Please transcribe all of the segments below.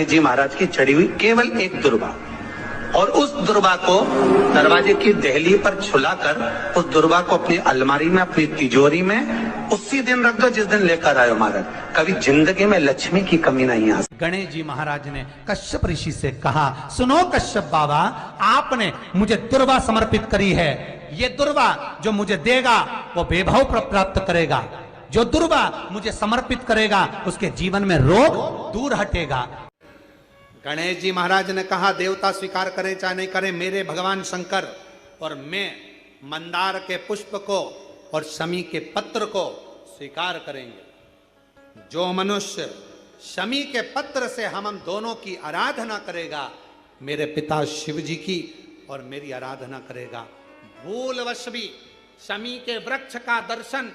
जी महाराज की चढ़ी हुई केवल एक दुर्वा, और उस दुर्वा को दरवाजे की देहली पर छुलाकर उस दुर्वा को अपनी अलमारी में, अपनी तिजोरी में उसी दिन रख दो जिस दिन लेकर आयो महाराज। कभी जिंदगी में लक्ष्मी की कमी नहीं आ सकती। गणेश जी महाराज ने कश्यप ऋषि से कहा, सुनो कश्यप बाबा, आपने मुझे दुर्वा समर्पित करी है। ये दुर्वा जो मुझे देगा वो वैभव प्राप्त करेगा। जो दुर्वा मुझे समर्पित करेगा उसके जीवन में रोग दूर हटेगा। गणेश जी महाराज ने कहा, देवता स्वीकार करे चाहे नहीं करे, मेरे भगवान शंकर और मैं मंदार के पुष्प को और शमी के पत्र को स्वीकार करेंगे। जो मनुष्य शमी के पत्र से हम दोनों की आराधना करेगा, मेरे पिता शिव जी की और मेरी आराधना करेगा। भूलवश भी शमी के वृक्ष का दर्शन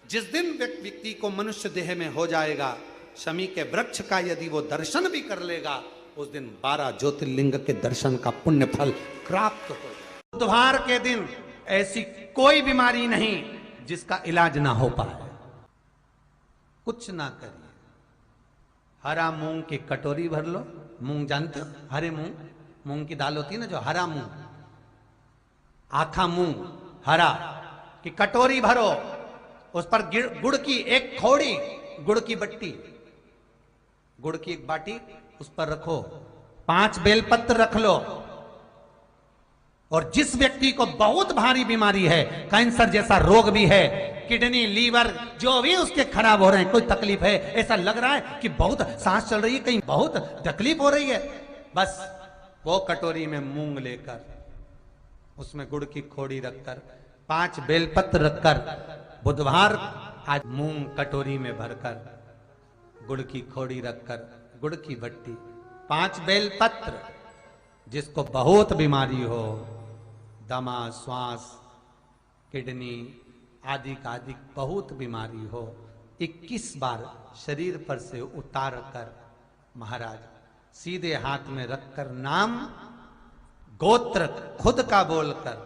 जिस दिन व्यक्ति को मनुष्य देह में हो जाएगा, शमी के वृक्ष का यदि वो दर्शन भी कर लेगा, उस दिन 12 ज्योतिर्लिंग के दर्शन का पुण्य फल प्राप्त हो जाए। बुधवार के दिन ऐसी कोई बीमारी नहीं जिसका इलाज ना हो पाए। कुछ ना करिए, हरा मूंग की कटोरी भर लो। मूंग जानते हो? हरे मूंग, मूंग की दाल होती है ना, जो हरा मूंग, आखा मूंग हरा की कटोरी भरो। उस पर गुड़ की एक खोड़ी, गुड़ की बट्टी, गुड़ की एक बाटी उस पर रखो। 5 बेलपत्र रख लो। और जिस व्यक्ति को बहुत भारी बीमारी है, कैंसर जैसा रोग भी है, किडनी, लीवर जो भी उसके खराब हो रहे हैं, कोई तकलीफ है, ऐसा लग रहा है कि बहुत सांस चल रही है, कहीं बहुत तकलीफ हो रही है, बस वो कटोरी में मूंग लेकर, उसमें गुड़ की खोड़ी रखकर, 5 बेलपत्र रखकर, बुधवार आज मूंग कटोरी में भरकर, गुड़ की खोड़ी रखकर, गुड़ की भट्टी, 5 बेलपत्र। जिसको बहुत बीमारी हो, दमा, श्वास, किडनी आदि का आदि बहुत बीमारी हो, 21 बार शरीर पर से उतार कर महाराज सीधे हाथ में रखकर नाम गोत्र खुद का बोलकर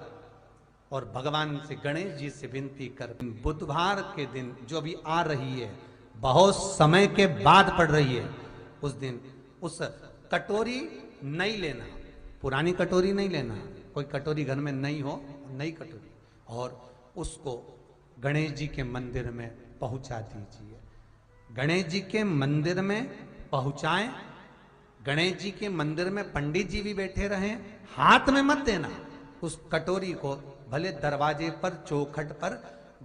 और भगवान से, गणेश जी से विनती कर, बुधवार के दिन जो भी आ रही है, बहुत समय के बाद पड़ रही है, उस दिन उस कटोरी नहीं लेना, पुरानी कटोरी नहीं लेना, कोई कटोरी घर में नहीं हो, नई कटोरी, और उसको गणेश जी के मंदिर में पहुंचा दीजिए। गणेश जी के मंदिर में पहुंचाएं। गणेश जी के मंदिर में पंडित जी भी बैठे रहें, हाथ में मत देना। उस कटोरी को भले दरवाजे पर, चौखट पर,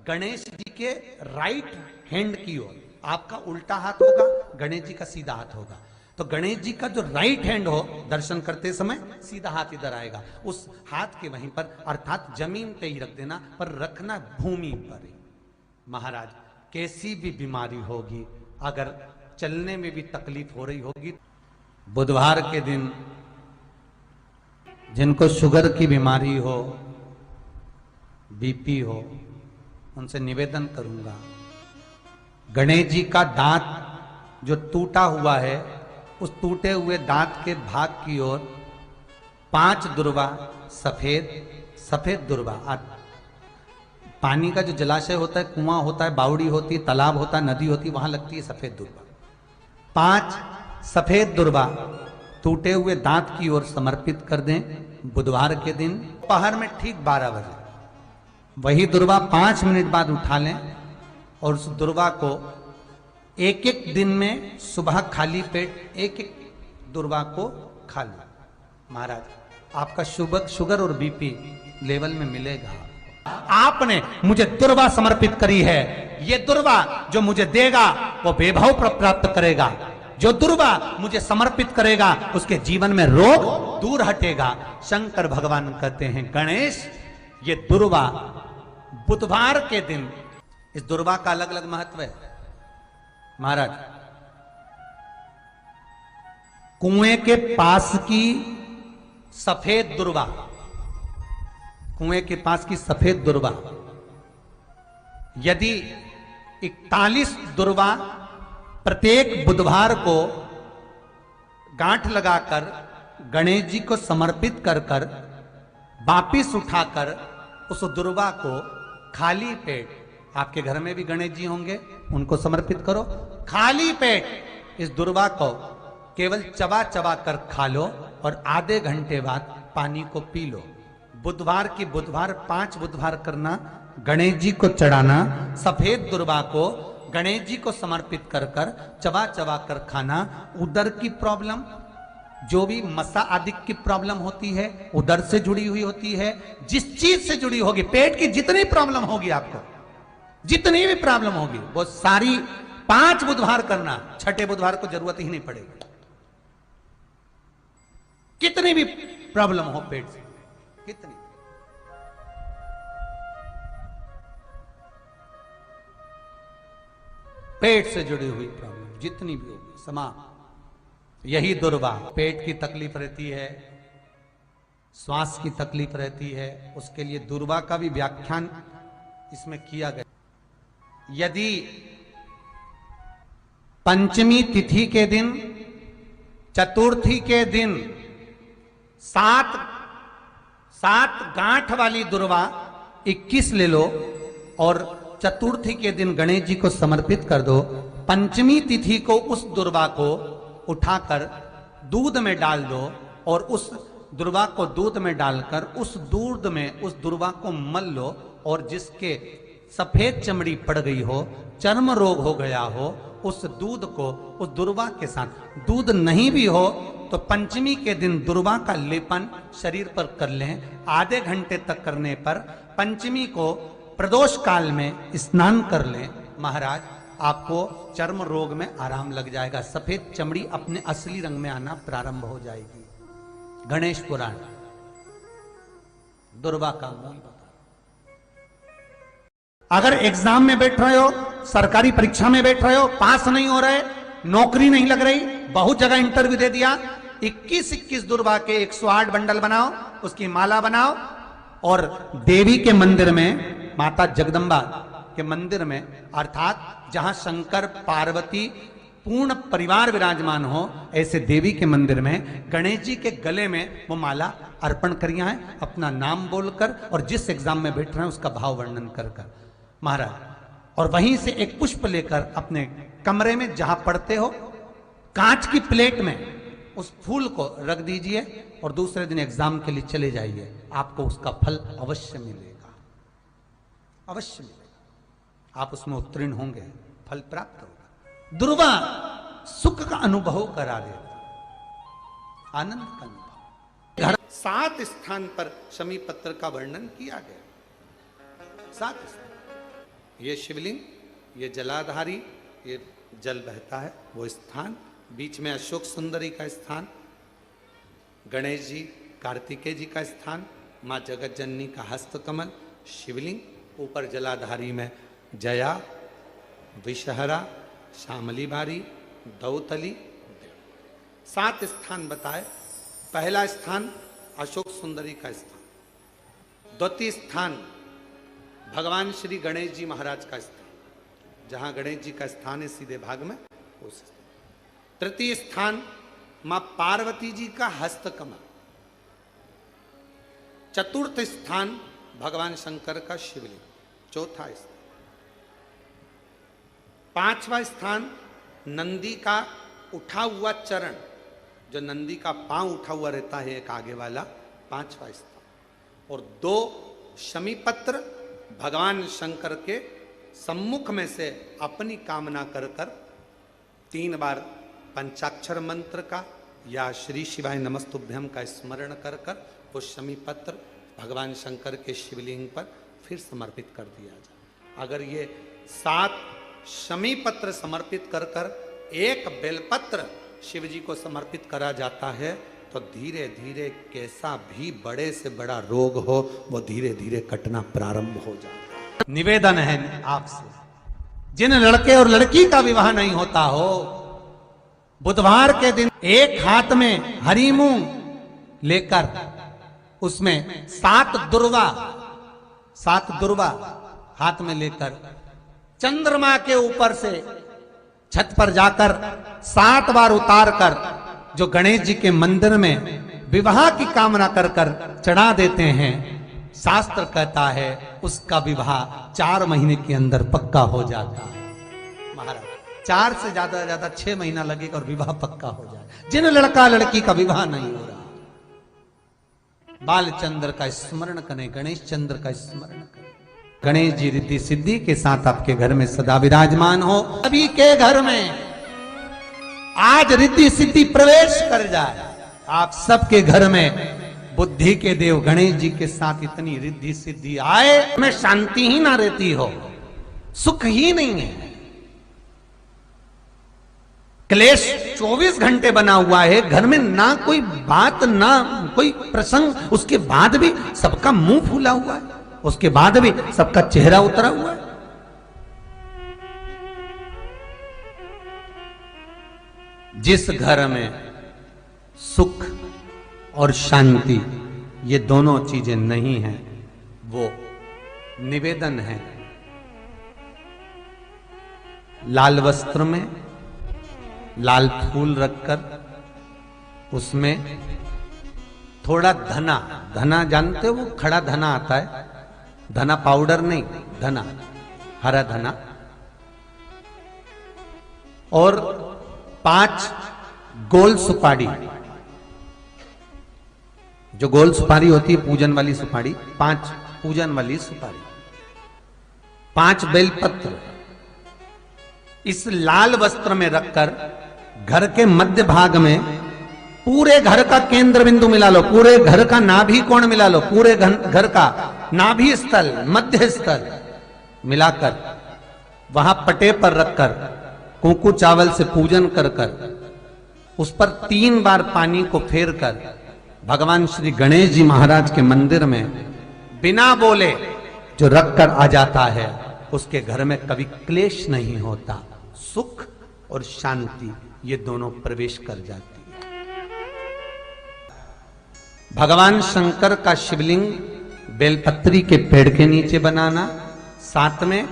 गणेश जी के राइट हैंड की ओर, आपका उल्टा हाथ होगा, गणेश जी का सीधा हाथ होगा, तो गणेश जी का जो राइट हैंड हो, दर्शन करते समय सीधा हाथ इधर आएगा, उस हाथ के वहीं पर, अर्थात जमीन पे ही रख देना, पर रखना भूमि पर ही। महाराज कैसी भी बीमारी होगी, अगर चलने में भी तकलीफ हो रही होगी, बुधवार के दिन जिनको शुगर की बीमारी हो, बीपी हो, उनसे निवेदन करूंगा, गणेश जी का दांत जो टूटा हुआ है, उस टूटे हुए दांत के भाग की ओर 5 दुर्वा, सफेद दुर्वा, पानी का जो जलाशय होता है, कुआं होता है, बावड़ी होती है, तालाब होता है, नदी होती है, वहां लगती है सफेद दुर्वा। 5 सफेद दुर्वा टूटे हुए दांत की ओर समर्पित कर दें। बुधवार के दिन दोपहर में ठीक 12 बजे वही दुर्वा 5 मिनट बाद उठा लें और उस दुर्वा को एक दिन में सुबह खाली पेट एक दुर्वा को खा लें। महाराज आपका शुगर और बीपी लेवल में मिलेगा। आपने मुझे दुर्वा समर्पित करी है, ये दुर्वा जो मुझे देगा वो वैभव प्राप्त करेगा। जो दुर्वा मुझे समर्पित करेगा उसके जीवन में रोग दूर हटेगा। शंकर भगवान कहते हैं, गणेश ये दुर्वा बुधवार के दिन, इस दुर्वा का अलग अलग महत्व है। महाराज कुएं के पास की सफेद दुर्वा, कुएं के पास की सफेद दुर्वा, यदि 41 दुर्वा प्रत्येक बुधवार को गांठ लगाकर गणेश जी को समर्पित कर कर वापिस उठाकर उस दुर्वा को खाली पेट, आपके घर में भी गणेश जी होंगे, उनको समर्पित करो, खाली पेट इस दुर्वा को केवल चबा चबा कर खा लो और आधे घंटे बाद पानी को पी लो। बुधवार की बुधवार 5 बुधवार करना, गणेश जी को चढ़ाना, सफेद दुर्वा को गणेश जी को समर्पित कर कर चबा चबा कर खाना। उदर की प्रॉब्लम, जो भी मसा आदि की प्रॉब्लम होती है उदर से जुड़ी हुई होती है, जिस चीज से जुड़ी होगी, पेट की जितनी प्रॉब्लम होगी, आपको जितनी भी प्रॉब्लम होगी वो सारी 5 बुधवार करना, छठे बुधवार को जरूरत ही नहीं पड़ेगी। कितनी भी प्रॉब्लम हो पेट से, कितनी पेट से जुड़ी हुई प्रॉब्लम जितनी भी होगी समाप्त। यही दुर्वा, पेट की तकलीफ रहती है, श्वास की तकलीफ रहती है, उसके लिए दुर्वा का भी व्याख्यान इसमें किया गया। यदि पंचमी तिथि के दिन, चतुर्थी के दिन 7 गांठ वाली दुर्वा 21 ले लो और चतुर्थी के दिन गणेश जी को समर्पित कर दो। पंचमी तिथि को उस दुर्वा को उठाकर दूध में डाल दो और उस दुर्वा को दूध में डालकर उस दूध में उस दुर्वा को मल लो, और जिसके सफेद चमड़ी पड़ गई हो, चर्म रोग हो गया हो, उस दूध को उस दुर्वा के साथ, दूध नहीं भी हो तो पंचमी के दिन दुर्वा का लेपन शरीर पर कर लें। आधे घंटे तक करने पर पंचमी को प्रदोष काल में स्नान कर लें। महाराज, आपको चर्म रोग में आराम लग जाएगा, सफेद चमड़ी अपने असली रंग में आना प्रारंभ हो जाएगी। गणेश पुराण दुर्वा का मूल बता। अगर एग्जाम में बैठ रहे हो, सरकारी परीक्षा में बैठ रहे हो, पास नहीं हो रहे, नौकरी नहीं लग रही, बहुत जगह इंटरव्यू दे दिया, 21 दुर्वा के 108 बंडल बनाओ, उसकी माला बनाओ और देवी के मंदिर में, माता जगदम्बा के मंदिर में, अर्थात जहां शंकर पार्वती पूर्ण परिवार विराजमान हो, ऐसे देवी के मंदिर में गणेश जी के गले में वो माला अर्पण करिया है, अपना नाम बोलकर और जिस एग्जाम में बैठ रहे हैं उसका भाव वर्णन कर कर महाराज, और वहीं से एक पुष्प लेकर अपने कमरे में जहां पढ़ते हो कांच की प्लेट में उस फूल को रख दीजिए और दूसरे दिन एग्जाम के लिए चले जाइए, आपको उसका फल अवश्य मिलेगा, अवश्य मिलेगा, आप उसमें उत्तीर्ण होंगे, फल प्राप्त होगा। दुर्वा सुख का अनुभव करा देता, आनंद का अनुभव। घर 7 स्थान पर शमी पत्र का वर्णन किया गया, 7 स्थान। ये शिवलिंग, ये जलाधारी, ये जल बहता है वो स्थान, बीच में अशोक सुंदरी का स्थान, गणेश जी कार्तिकेय जी का स्थान, माँ जगत जननी का हस्तकमल, शिवलिंग, ऊपर जलाधारी में जया, विषहरा, श्यामली बारी, दौतली, 7 स्थान बताए। पहला स्थान अशोक सुंदरी का स्थान, द्वितीय स्थान भगवान श्री गणेश जी महाराज का स्थान, जहां गणेश जी का स्थान है सीधे भाग में उस। तृतीय स्थान मां पार्वती जी का हस्तकमल। चतुर्थ स्थान भगवान शंकर का शिवलिंग। चौथा स्थान। 5वां स्थान नंदी का उठा हुआ चरण, जो नंदी का पांव उठा हुआ रहता है एक आगे वाला, 5वां स्थान। और 2 शमी पत्र भगवान शंकर के सम्मुख में से अपनी कामना कर कर 3 बार पंचाक्षर मंत्र का या श्री शिवाय नमस्तुभ्यम का स्मरण कर कर वो शमी पत्र भगवान शंकर के शिवलिंग पर फिर समर्पित कर दिया जाए। अगर ये 7 शमी पत्र समर्पित कर कर 1 बेलपत्र शिव जी को समर्पित करा जाता है तो धीरे धीरे कैसा भी बड़े से बड़ा रोग हो वो धीरे धीरे कटना प्रारंभ हो जाता है। निवेदन है आपसे, जिन लड़के और लड़की का विवाह नहीं होता हो, बुधवार के दिन एक हाथ में हरी मूंग लेकर उसमें 7 दुर्वा हाथ में लेकर चंद्रमा के ऊपर से छत पर जाकर 7 बार उतार कर जो गणेश जी के मंदिर में विवाह की कामना कर कर चढ़ा देते हैं, शास्त्र कहता है उसका विवाह 4 महीने के अंदर पक्का हो जाता है। महाराज 4 से ज्यादा 6 महीना लगेगा और विवाह पक्का हो जाएगा। जिन लड़का लड़की का विवाह नहीं हो रहा, बालचंद्र का स्मरण करें, गणेश चंद्र का स्मरण करें। गणेश जी रिद्धि सिद्धि के साथ आपके घर में सदा विराजमान हो। सभी के घर में आज रिद्धि सिद्धि प्रवेश कर जाए। आप सबके घर में बुद्धि के देव गणेश जी के साथ इतनी रिद्धि सिद्धि आए, में शांति ही ना रहती हो, सुख ही नहीं है। क्लेश 24 घंटे बना हुआ है घर में, ना कोई बात ना कोई प्रसंग, उसके बाद भी सबका मुंह फूला हुआ है, उसके बाद भी सबका चेहरा उतरा हुआ है। जिस घर में सुख और शांति ये दोनों चीजें नहीं हैं, वो निवेदन है लाल वस्त्र में लाल फूल रखकर उसमें थोड़ा धना, धना जानते हो, वो खड़ा धना आता है, धना पाउडर नहीं, धना, हरा धना, और 5 गोल सुपारी, जो गोल सुपारी होती है पूजन वाली सुपारी, 5 पूजन वाली सुपारी, 5 बेलपत्र इस लाल वस्त्र में रखकर घर के मध्य भाग में पूरे घर का केंद्र बिंदु मिला लो, पूरे घर का नाभि कोण मिला लो, पूरे घर का नाभि स्थल, मध्य स्थल मिलाकर वहां पटे पर रखकर कुंकू चावल से पूजन कर उस पर 3 बार पानी को फेर कर भगवान श्री गणेश जी महाराज के मंदिर में बिना बोले जो रखकर आ जाता है, उसके घर में कभी क्लेश नहीं होता, सुख और शांति ये दोनों प्रवेश कर जाती है। भगवान शंकर का शिवलिंग बेलपत्री के पेड़ के नीचे बनाना, साथ में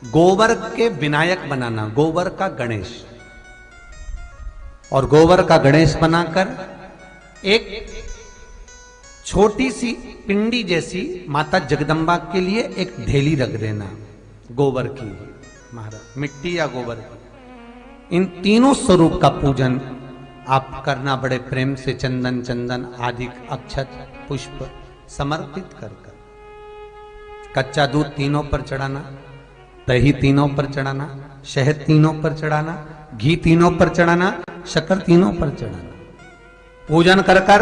गोबर के विनायक बनाना, गोबर का गणेश, और गोबर का गणेश बनाकर एक छोटी सी पिंडी जैसी माता जगदम्बा के लिए एक ढेली रख देना, गोबर की, महाराज मिट्टी या गोबर की। इन तीनों स्वरूप का पूजन आप करना बड़े प्रेम से, चंदन चंदन आदि अक्षत पुष्प समर्पित कर कच्चा दूध तीनों पर चढ़ाना, दही तीनों पर चढ़ाना, शहद तीनों पर चढ़ाना, घी तीनों पर चढ़ाना, शक्कर तीनों पर चढ़ाना। पूजन कर कर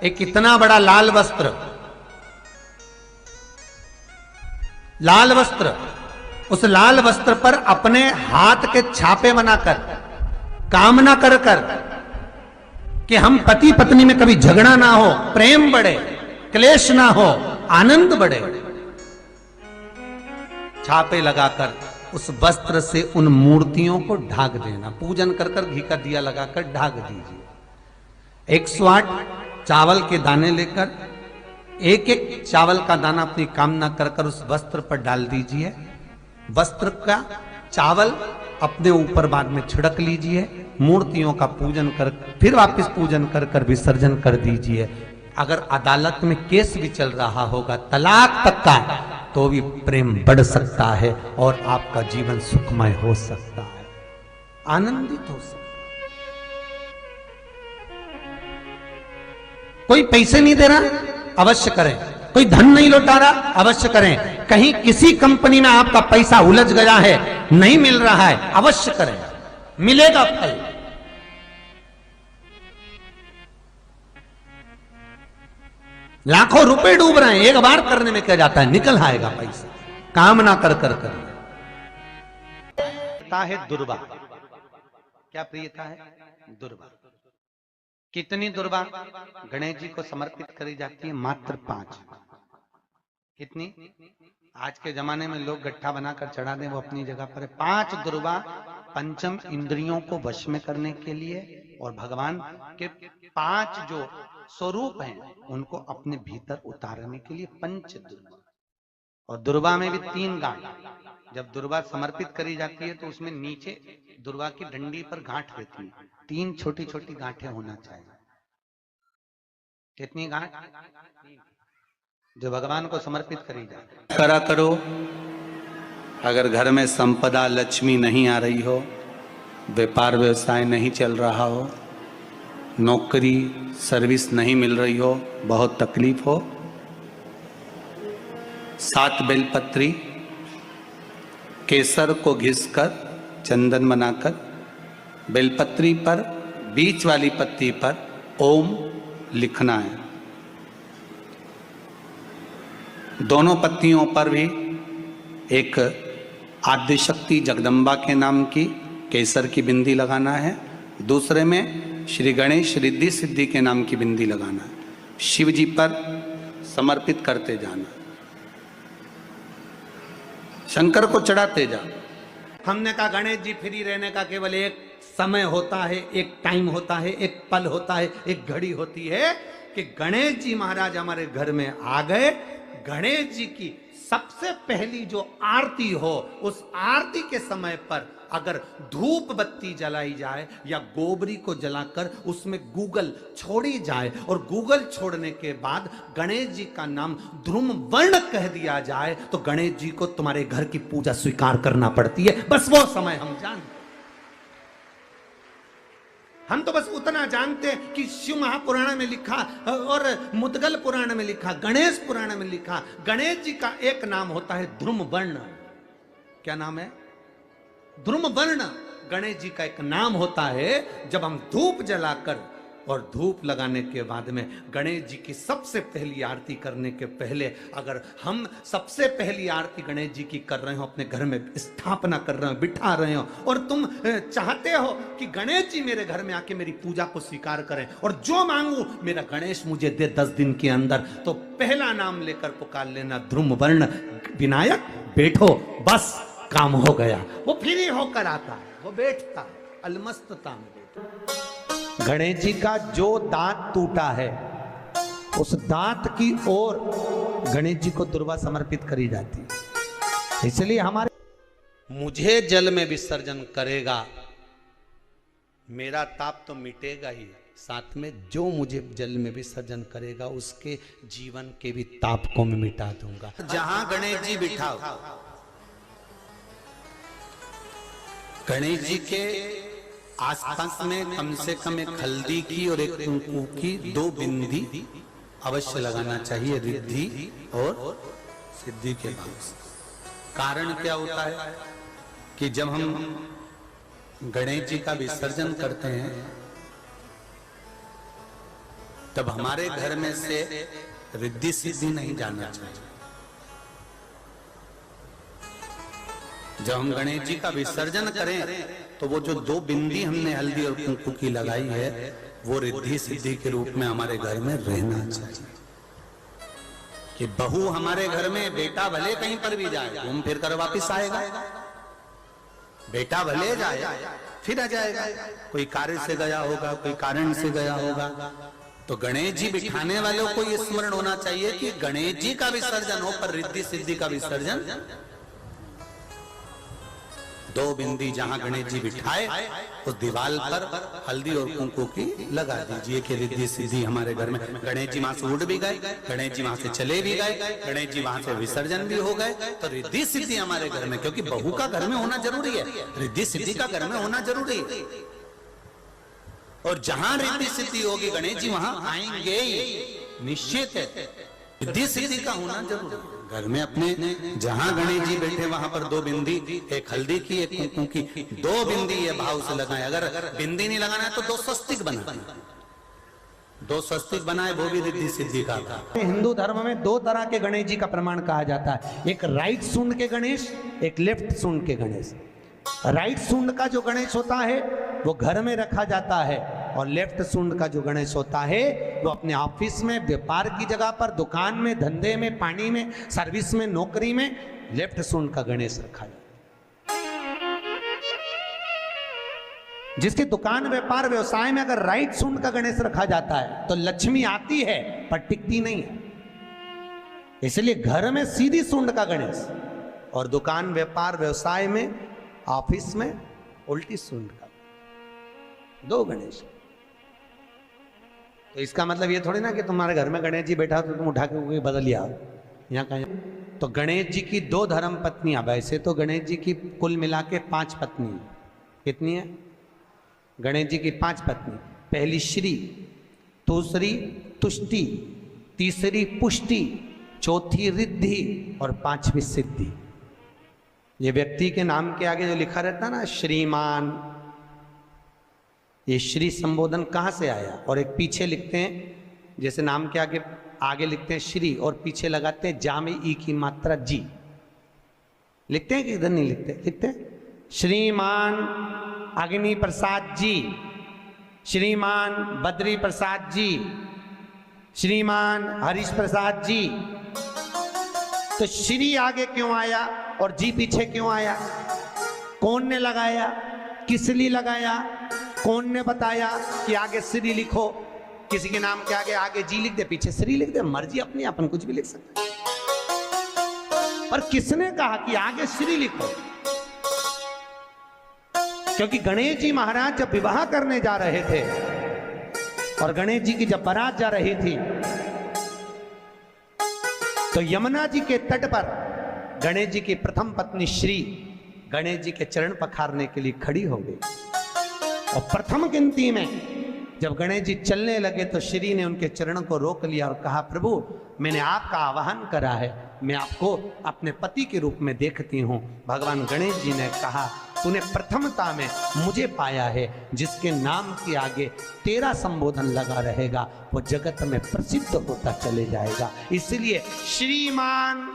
एक इतना बड़ा लाल वस्त्र, लाल वस्त्र, उस लाल वस्त्र पर अपने हाथ के छापे बनाकर कामना कर कर कि हम पति पत्नी में कभी झगड़ा ना हो, प्रेम बढ़े, क्लेश ना हो, आनंद बढ़े, छापे लगाकर उस वस्त्र से उन मूर्तियों को ढाक देना। पूजन कर कर घी का दिया लगाकर ढाक दीजिए। 108 चावल के दाने लेकर एक एक चावल का दाना अपनी कामना कर कर उस वस्त्र पर डाल दीजिए। वस्त्र का चावल अपने ऊपर बाद में छिड़क लीजिए, मूर्तियों का पूजन कर फिर वापस पूजन कर कर विसर्जन कर दीजिए। अगर अदालत में केस भी चल रहा होगा तलाक तक का, तो भी प्रेम बढ़ सकता है और आपका जीवन सुखमय हो सकता है, आनंदित हो सकता है। कोई पैसे नहीं दे रहा, अवश्य करें। कोई धन नहीं लौटा रहा, अवश्य करें। कहीं किसी कंपनी में आपका पैसा उलझ गया है, नहीं मिल रहा है, अवश्य करें, मिलेगा फल। लाखों रुपए डूब रहे हैं, एक बार करने में क्या जाता है, निकल आएगा पैसा, कामना कर कर कर। प्रियता है दुर्वा, क्या प्रियता है? दुर्वा। कितनी दुर्वा गणेश जी को समर्पित करी जाती है? मात्र 5। कितनी? आज के जमाने में लोग गट्ठा बनाकर चढ़ा दें, वो अपनी जगह पर है। 5 दुर्वा पंचम इंद्रियों को वश में करने के लिए और भगवान के 5 जो स्वरूप हैं उनको अपने भीतर उतारने के लिए 5 दुर्वा। और दुर्वा में भी 3 गांठ। जब दुर्वा समर्पित करी जाती है तो उसमें नीचे दुर्वा की डंडी पर गांठ रहती है, 3 छोटी छोटी गांठें होना चाहिए। कितनी गांठ? जो भगवान को समर्पित करी जाए। करा करो। अगर घर में संपदा लक्ष्मी नहीं आ रही हो, व्यापार व्यवसाय नहीं चल रहा हो, नौकरी सर्विस नहीं मिल रही हो, बहुत तकलीफ हो, 7 बेलपत्री केसर को घिसकर चंदन बनाकर बेलपत्री पर बीच वाली पत्ती पर ओम लिखना है। दोनों पत्तियों पर भी एक आद्यशक्ति जगदम्बा के नाम की केसर की बिंदी लगाना है, दूसरे में श्री गणेश रिद्धि सिद्धि के नाम की बिंदी लगाना है। शिव जी पर समर्पित करते जाना, शंकर को चढ़ाते जाना। हमने कहा गणेश जी फ्री रहने का केवल एक समय होता है, एक टाइम होता है, एक पल होता है, एक घड़ी होती है कि गणेश जी महाराज हमारे घर में आ गए। गणेश जी की सबसे पहली जो आरती हो, उस आरती के समय पर अगर धूप बत्ती जलाई जाए या गोबरी को जलाकर उसमें गूगल छोड़ी जाए और गूगल छोड़ने के बाद गणेश जी का नाम ध्रुम वर्ण कह दिया जाए तो गणेश जी को तुम्हारे घर की पूजा स्वीकार करना पड़ती है। बस वो समय हम जानते, हम तो बस उतना जानते हैं कि शिव महापुराण में लिखा और मुद्गल पुराण में लिखा, गणेश पुराण में लिखा, गणेश जी का एक नाम होता है ध्रुम वर्ण। क्या नाम है? ध्रुम वर्ण गणेश जी का एक नाम होता है। जब हम धूप जलाकर और धूप लगाने के बाद में गणेश जी की सबसे पहली आरती करने के पहले अगर हम सबसे पहली आरती गणेश जी की कर रहे हो, अपने घर में स्थापना कर रहे हो, बिठा रहे हो और तुम चाहते हो कि गणेश जी मेरे घर में आके मेरी पूजा को स्वीकार करें और जो मांगू मेरा गणेश मुझे दे 10 दिन के अंदर, तो पहला नाम लेकर पुकार लेना ध्रुम वर्ण विनायक, बैठो, बस काम हो गया। वो फ्री होकर आता है, वो बैठता है, अलमस्तता में बैठता। गणेश जी का जो दांत टूटा है उस दांत की ओर गणेश जी को दुर्वा समर्पित करी जाती है। इसलिए हमारे मुझे जल में विसर्जन करेगा, मेरा ताप तो मिटेगा ही, साथ में जो मुझे जल में विसर्जन करेगा उसके जीवन के भी ताप को मैं मिटा दूंगा। जहां गणेश जी बिठाओ, गणेश जी के आसपास में कम से कम एक हल्दी की और एक कुंकू की 2 बिंदी अवश्य लगाना चाहिए, रिद्धि और सिद्धि के भाव से। कारण क्या होता है कि जब हम गणेश जी का विसर्जन करते हैं तब हमारे घर में से रिद्धि सिद्धि नहीं जाना चाहिए। जब हम गणेश जी का विसर्जन करें तो वो जो 2 बिंदी हमने हल्दी और कुंकू की लगाई है वो रिद्धि सिद्धि के रूप में हमारे घर में रहना चाहिए। कि बहू हमारे घर में, बेटा भले कहीं पर भी जाए घूम फिर कर वापिस आएगा, बेटा भले जाए फिर आ जाएगा, कोई कार्य से गया होगा, कोई कारण से गया होगा। तो गणेश जी बिठाने वालों को ये स्मरण होना चाहिए कि गणेश जी का विसर्जन हो पर रिद्धि सिद्धि का विसर्जन। 2 बिंदी जहां गणेश जी बिठाए उस दीवार पर हल्दी और कुंकू की लगा दीजिए कि रिद्धि सिद्धि हमारे घर में। गणेश जी वहां से उड़ भी गए, गणेश जी वहां से चले भी गए, गणेश जी वहां से विसर्जन भी हो गए, तो रिद्धि सिद्धि हमारे घर में, क्योंकि बहू का घर में होना जरूरी है, रिद्धि सिद्धि का घर में होना जरूरी है। और जहां रिद्धि सिद्धि होगी गणेश जी वहां आएंगे ही, निश्चित है। रिद्धि सिद्धि का होना जरूरी है। घर में अपने जहां गणेश जी बैठे वहां पर 2 बिंदी, एक हल्दी की एक कुंकू की, 2 बिंदी ये भाव से लगाए। अगर बिंदी नहीं लगाना है तो 2 स्वस्तिक बनाए, 2 स्वस्तिक बनाए, वो भी रिद्धि सिद्धि का। हिंदू धर्म में 2 तरह के गणेश जी का प्रमाण कहा जाता है, एक राइट सूंड के गणेश, एक लेफ्ट सूंड के गणेश। राइट सूंड का जो गणेश होता है वो घर में रखा जाता है और लेफ्ट सूंड का जो गणेश होता है वो अपने ऑफिस में, व्यापार की जगह पर, दुकान में, धंधे में, पानी में, सर्विस में, नौकरी में लेफ्ट सूंड का गणेश रखा जाता है। जिसकी दुकान, व्यापार, व्यवसाय में अगर राइट सूंड का गणेश रखा जाता है तो लक्ष्मी आती है पर टिकती नहीं है। इसलिए घर में सीधी सूंड का गणेश और दुकान, व्यापार, व्यवसाय में, ऑफिस में उल्टी सूंड का 2 गणेश। तो इसका मतलब ये थोड़ी ना कि तुम्हारे घर में गणेश जी बैठा तो तुम उठा के बदल लिया यहाँ कहीं। तो गणेश जी की 2 धर्म पत्नियां, वैसे तो गणेश जी की कुल मिला के 5 पत्नी। कितनी है? गणेश जी की 5 पत्नी। पहली श्री, दूसरी तुष्टि, तीसरी पुष्टि, चौथी रिद्धि और पांचवी सिद्धि। ये व्यक्ति के नाम के आगे जो लिखा रहता है ना श्रीमान, ये श्री संबोधन कहाँ से आया? और एक पीछे लिखते हैं, जैसे नाम के आगे आगे लिखते हैं श्री और पीछे लगाते हैं जा में ई की मात्रा जी। लिखते हैं कि इधर नहीं लिखते? लिखते हैं श्रीमान अग्नि प्रसाद जी, श्रीमान बद्री प्रसाद जी, श्रीमान हरीश प्रसाद जी। तो श्री आगे क्यों आया और जी पीछे क्यों आया? कौन ने लगाया? किस लिए लगाया? कौन ने बताया कि आगे श्री लिखो? किसी के नाम के आगे जी लिख दे, पीछे श्री लिख दे, मर्जी अपनी, अपन कुछ भी लिख सकते हैं। पर किसने कहा कि आगे श्री लिखो? क्योंकि गणेश जी महाराज जब विवाह करने जा रहे थे और गणेश जी की जब बारात जा रही थी तो यमुना जी के तट पर गणेश जी की प्रथम पत्नी श्री गणेश जी के चरण पखारने के लिए खड़ी हो गई। और प्रथम गिनती में जब गणेश जी चलने लगे तो श्री ने उनके चरणों को रोक लिया और कहा, प्रभु मैंने आपका आवाहन करा है, मैं आपको अपने पति के रूप में देखती हूँ। भगवान गणेश जी ने कहा, तूने प्रथमता में मुझे पाया है, जिसके नाम के आगे तेरा संबोधन लगा रहेगा वो जगत में प्रसिद्ध होता चले जाएगा। इसलिए श्रीमान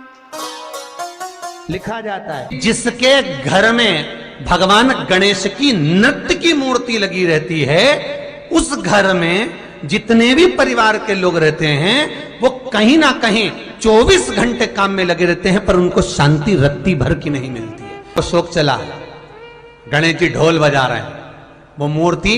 लिखा जाता है। जिसके घर में भगवान गणेश की नृत्य की मूर्ति लगी रहती है, उस घर में जितने भी परिवार के लोग रहते हैं वो कहीं ना कहीं 24 घंटे काम में लगे रहते हैं, पर उनको शांति रत्ती भर की नहीं मिलती है। तो शोक चला, गणेश जी ढोल बजा रहे हैं, वो मूर्ति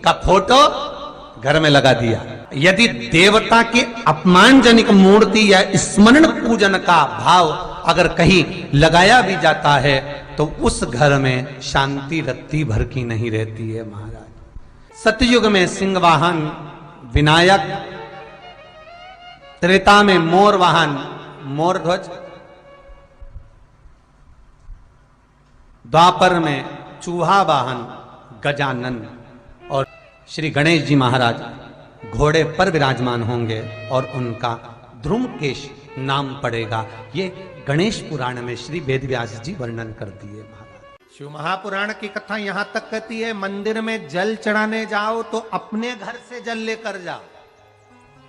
का फोटो घर में लगा दिया। यदि देवता की अपमानजनक मूर्ति या स्मरण पूजन का भाव अगर कहीं लगाया भी जाता है तो उस घर में शांति रत्ती भर की नहीं रहती है महाराज। सतयुग में सिंह वाहन विनायक, त्रेता में मोर वाहन मोर ध्वज, द्वापर में चूहा वाहन गजानन, और श्री गणेश जी महाराज घोड़े पर विराजमान होंगे और उनका ध्रुमकेश नाम पड़ेगा। ये गणेश पुराण में श्री वेदव्यास जी वर्णन कर दिए महाराज। शिव महापुराण की कथा यहां तक कहती है, मंदिर में जल चढ़ाने जाओ तो अपने घर से जल लेकर जाओ।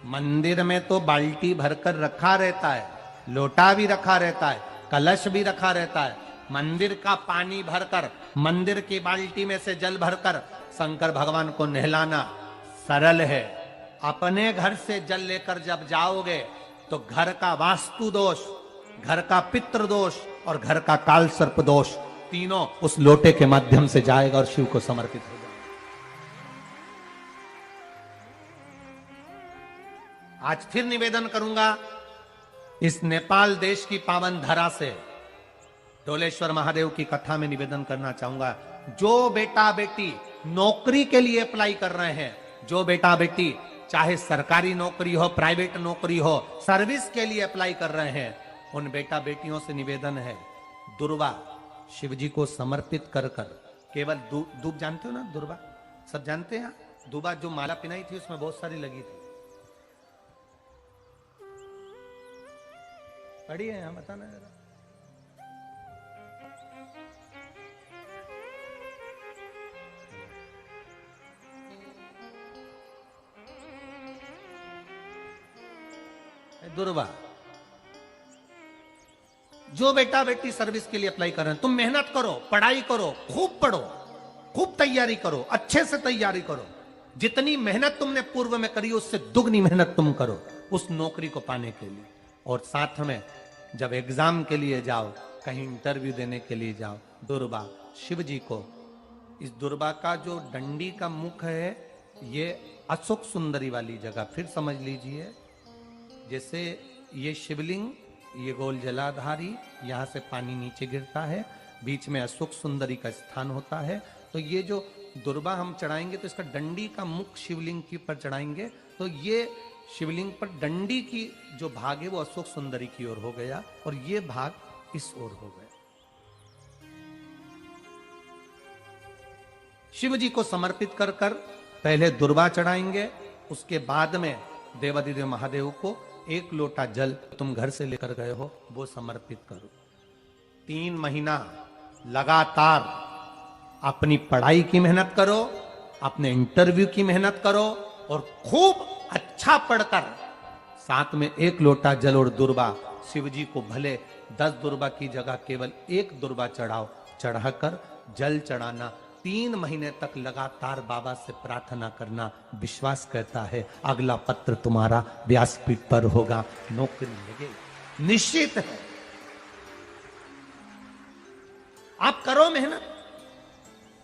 मंदिर में तो बाल्टी भरकर रखा रहता है, लोटा भी रखा रहता है, कलश भी रखा रहता है। मंदिर का पानी भरकर, मंदिर की बाल्टी में से जल भरकर शंकर भगवान को नहलाना सरल है। अपने घर से जल लेकर जब जाओगे तो घर का वास्तु दोष, घर का पितृ दोष और घर का काल सर्प दोष तीनों उस लोटे के माध्यम से जाएगा और शिव को समर्पित हो जाएगा। आज फिर निवेदन करूंगा, इस नेपाल देश की पावन धरा से डोलेश्वर महादेव की कथा में निवेदन करना चाहूंगा। जो बेटा बेटी नौकरी के लिए अप्लाई कर रहे हैं, जो बेटा बेटी चाहे सरकारी नौकरी हो, प्राइवेट नौकरी हो, सर्विस के लिए अप्लाई कर रहे हैं, उन बेटा बेटियों से निवेदन है, दुर्वा शिव जी को समर्पित कर कर केवल दूब जानते हो ना, दुर्वा सब जानते हैं। दुबा जो माला पिनाई थी उसमें बहुत सारी लगी थी, पढ़ी है यहाँ, बताना जरा। दुर्वा, जो बेटा बेटी सर्विस के लिए अप्लाई कर रहे हैं, तुम मेहनत करो, पढ़ाई करो, खूब पढ़ो, खूब तैयारी करो, अच्छे से तैयारी करो। जितनी मेहनत तुमने पूर्व में करी उससे दुगनी मेहनत तुम करो उस नौकरी को पाने के लिए। और साथ में जब एग्जाम के लिए जाओ, कहीं इंटरव्यू देने के लिए जाओ, दुर्वा शिव जी को, इस दुर्वा का जो डंडी का मुख है ये अशोक सुंदरी वाली जगह, फिर समझ लीजिए जैसे ये शिवलिंग, ये गोल जलाधारी, यहाँ से पानी नीचे गिरता है, बीच में अशोक सुंदरी का स्थान होता है। तो ये जो दुर्वा हम चढ़ाएंगे तो इसका डंडी का मुख शिवलिंग के ऊपर चढ़ाएंगे तो ये शिवलिंग पर डंडी की जो भाग है वो अशोक सुंदरी की ओर हो गया और ये भाग इस ओर हो गया। शिव जी को समर्पित कर कर पहले दुर्वा चढ़ाएंगे, उसके बाद में देवाधिदेव महादेव को 1 लोटा जल तुम घर से लेकर गए हो वो समर्पित करो। 3 महीना लगातार अपनी पढ़ाई की मेहनत करो, अपने इंटरव्यू की मेहनत करो और खूब अच्छा पढ़कर साथ में 1 लोटा जल और दुर्वा, शिव जी को भले 10 दुर्वा की जगह केवल 1 दुर्वा चढ़ाओ, चढ़ाकर जल चढ़ाना, 3 महीने तक लगातार बाबा से प्रार्थना करना। विश्वास कहता है अगला पत्र तुम्हारा व्यासपीठ पर होगा, नौकरी लगेगी, निश्चित है। आप करो मेहनत,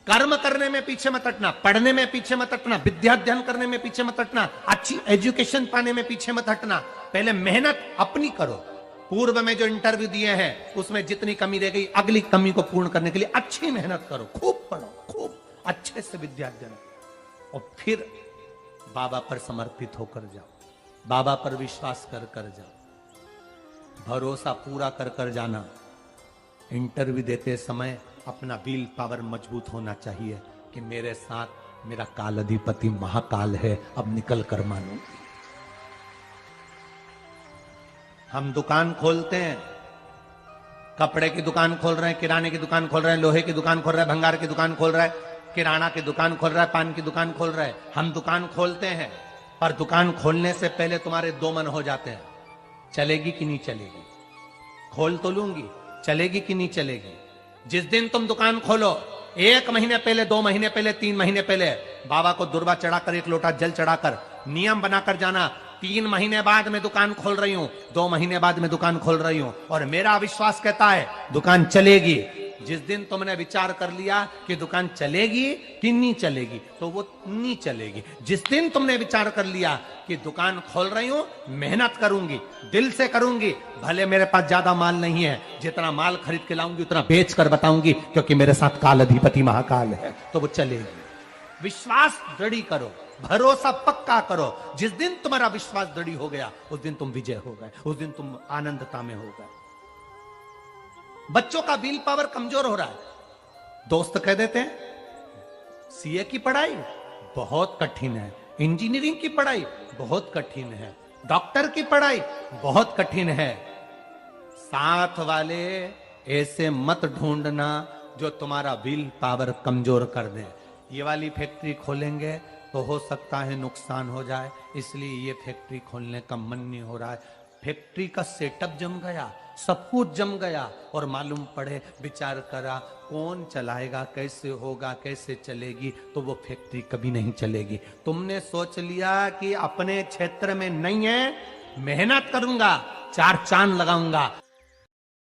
कर्म करने में पीछे मत हटना, पढ़ने में पीछे मत हटना, विद्या अध्ययन करने में पीछे मत हटना, अच्छी एजुकेशन पाने में पीछे मत हटना। पहले मेहनत अपनी करो। पूर्व में जो इंटरव्यू दिए हैं उसमें जितनी कमी रह गई, अगली कमी को पूर्ण करने के लिए अच्छी मेहनत करो, खूब पढ़ो, खूब अच्छे से विद्या अध्ययन, और फिर बाबा पर समर्पित होकर जाओ, बाबा पर विश्वास कर कर जाओ, भरोसा पूरा कर कर जाना। इंटरव्यू देते समय अपना विल पावर मजबूत होना चाहिए कि मेरे साथ मेरा काल अधिपति महाकाल है, अब निकल कर मानूंगी। हम दुकान खोलते हैं, कपड़े की दुकान खोल रहे हैं, किराने की दुकान खोल रहे हैं, लोहे की दुकान खोल रहे हैं, भंगार की दुकान खोल रहे हैं, किराना की दुकान खोल रहा है, पान की दुकान खोल रहा है। हम दुकान खोलते हैं, पर दुकान खोलने से पहले तुम्हारे 2 मन हो जाते हैं, चलेगी कि नहीं चलेगी। खोल तो लूंगी, चलेगी कि नहीं चलेगी। जिस दिन तुम दुकान खोलो 1 महीने पहले, 2 महीने पहले, 3 महीने पहले बाबा को दुर्वा चढ़ाकर 1 लोटा जल चढ़ाकर नियम बनाकर जाना, 3 महीने बाद मैं दुकान खोल रही हूं, 2 महीने बाद मैं दुकान खोल रही हूं, और मेरा विश्वास कहता है दुकान चलेगी। जिस दिन तुमने विचार कर लिया कि दुकान चलेगी कि नहीं चलेगी, तो वो नहीं चलेगी। जिस दिन तुमने विचार कर लिया कि दुकान खोल रही हूं, मेहनत करूंगी, दिल से करूंगी, भले मेरे पास ज्यादा माल नहीं है, जितना माल खरीद के लाऊंगी उतना बेच कर बताऊंगी, क्योंकि मेरे साथ काल अधिपति महाकाल है, तो वो चलेगी। विश्वास दृढ़ करो, भरोसा पक्का करो। जिस दिन तुम्हारा विश्वास दृढ़ हो गया, उस दिन तुम विजय हो गए, उस दिन तुम आनंदता में हो गए। बच्चों का विल पावर कमजोर हो रहा है, दोस्त कह देते हैं सीए की पढ़ाई बहुत कठिन है, इंजीनियरिंग की पढ़ाई बहुत कठिन है, डॉक्टर की पढ़ाई बहुत कठिन है। साथ वाले ऐसे मत ढूंढना जो तुम्हारा विल पावर कमजोर कर दे। ये वाली फैक्ट्री खोलेंगे तो हो सकता है नुकसान हो जाए, इसलिए ये फैक्ट्री खोलने का मन नहीं हो रहा है। फैक्ट्री का सेटअप जम गया, सब कुछ जम गया, और मालूम पड़े, विचार करा कौन चलाएगा, कैसे होगा, कैसे चलेगी, तो वो फैक्ट्री कभी नहीं चलेगी। तुमने सोच लिया कि अपने क्षेत्र में नहीं है, मेहनत करूंगा, 4 चांद लगाऊंगा,